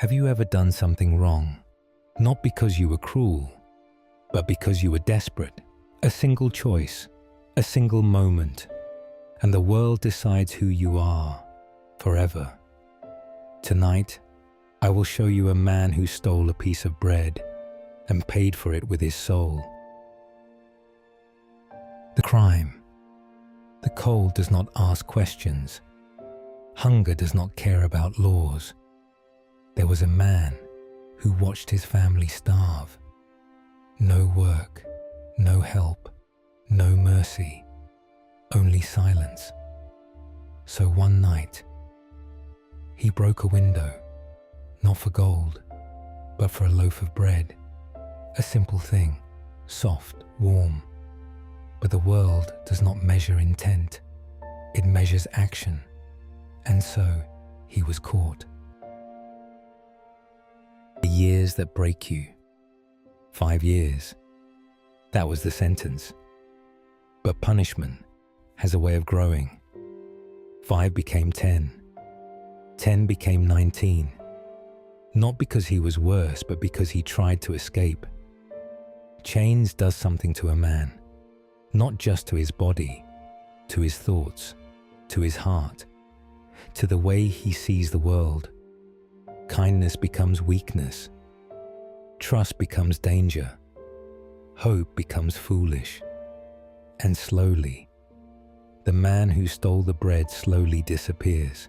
Have you ever done something wrong? Not because you were cruel, but because you were desperate. A single choice, a single moment, and the world decides who you are forever. Tonight, I will show you a man who stole a piece of bread and paid for it with his soul. The crime. The cold does not ask questions. Hunger does not care about laws. There was a man who watched his family starve. No work, no help, no mercy, only silence. So one night, he broke a window, not for gold, but for a loaf of bread. A simple thing, soft, warm. But the world does not measure intent. It measures action. And so he was caught. The years that break you. 5 years. That was the sentence. But punishment has a way of growing. 5 became 10. 10 became 19. Not because he was worse, but because he tried to escape. Chains does something to a man, not just to his body, to his thoughts, to his heart, to the way he sees the world. Kindness becomes weakness. Trust becomes danger. Hope becomes foolish. And slowly, the man who stole the bread slowly disappears.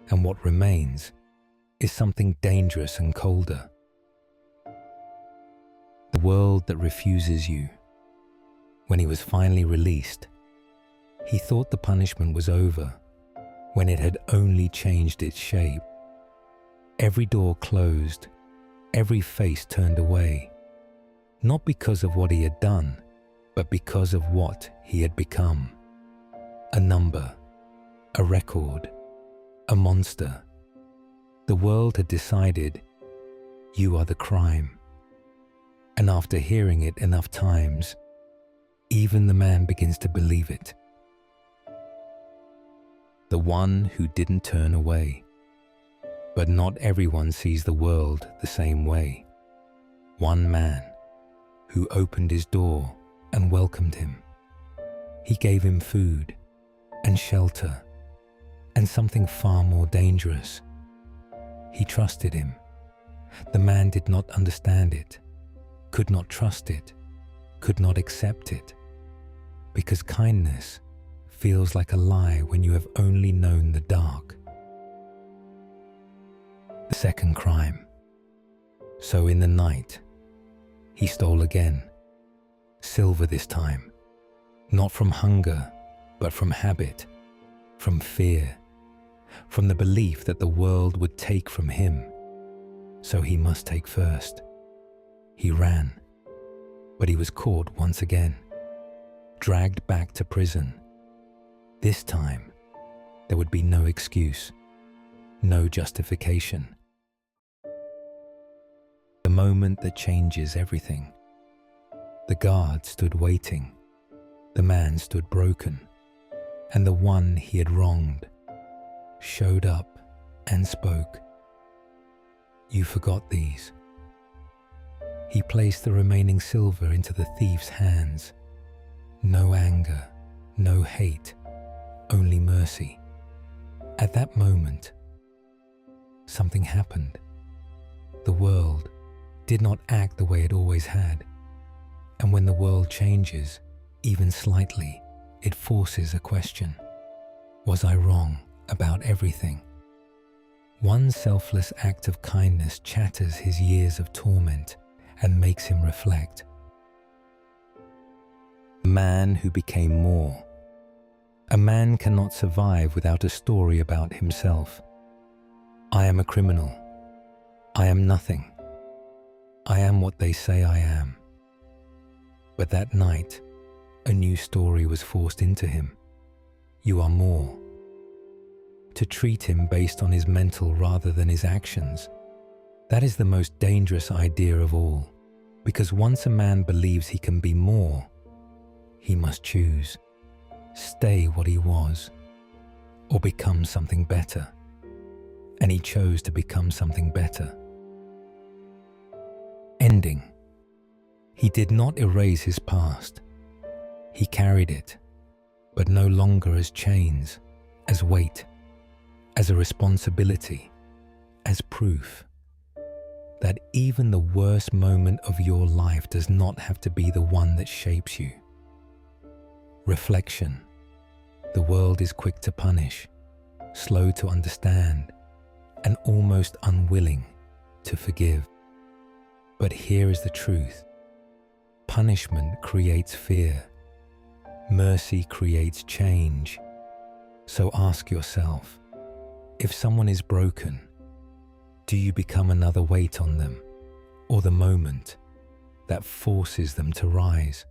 And what remains is something dangerous and colder. The world that refuses you. When he was finally released, he thought the punishment was over, when it had only changed its shape. Every door closed, every face turned away, not because of what he had done, but because of what he had become. A number, a record, a monster. The world had decided, you are the crime. And after hearing it enough times, even the man begins to believe it. The one who didn't turn away. But not everyone sees the world the same way. One man who opened his door and welcomed him. He gave him food and shelter and something far more dangerous. He trusted him. The man did not understand it, could not trust it, could not accept it, because kindness feels like a lie when you have only known the dark. The second crime. So in the night, he stole again. Silver this time, not from hunger, but from habit, from fear, from the belief that the world would take from him. So he must take first. He ran, but he was caught once again, dragged back to prison. This time, there would be no excuse, no justification. The moment that changes everything. The guard stood waiting. The man stood broken. And the one he had wronged showed up and spoke. You forgot these. He placed the remaining silver into the thief's hands. No anger, no hate, only mercy. At that moment, something happened. The world did not act the way it always had. And when the world changes, even slightly, it forces a question. Was I wrong about everything? One selfless act of kindness chatters his years of torment and makes him reflect. A man who became more. A man cannot survive without a story about himself. I am a criminal. I am nothing. I am what they say I am. But that night, a new story was forced into him. You are more. To treat him based on his mental rather than his actions, that is the most dangerous idea of all, because once a man believes he can be more, he must choose, stay what he was, or become something better. and he chose to become something better. Ending. He did not erase his past. He carried it, but no longer as chains, as weight, as a responsibility, as proof that even the worst moment of your life does not have to be the one that shapes you. Reflection. The world is quick to punish, slow to understand, and almost unwilling to forgive. But here is the truth. Punishment creates fear. Mercy creates change. So ask yourself, if someone is broken, do you become another weight on them, or the moment that forces them to rise?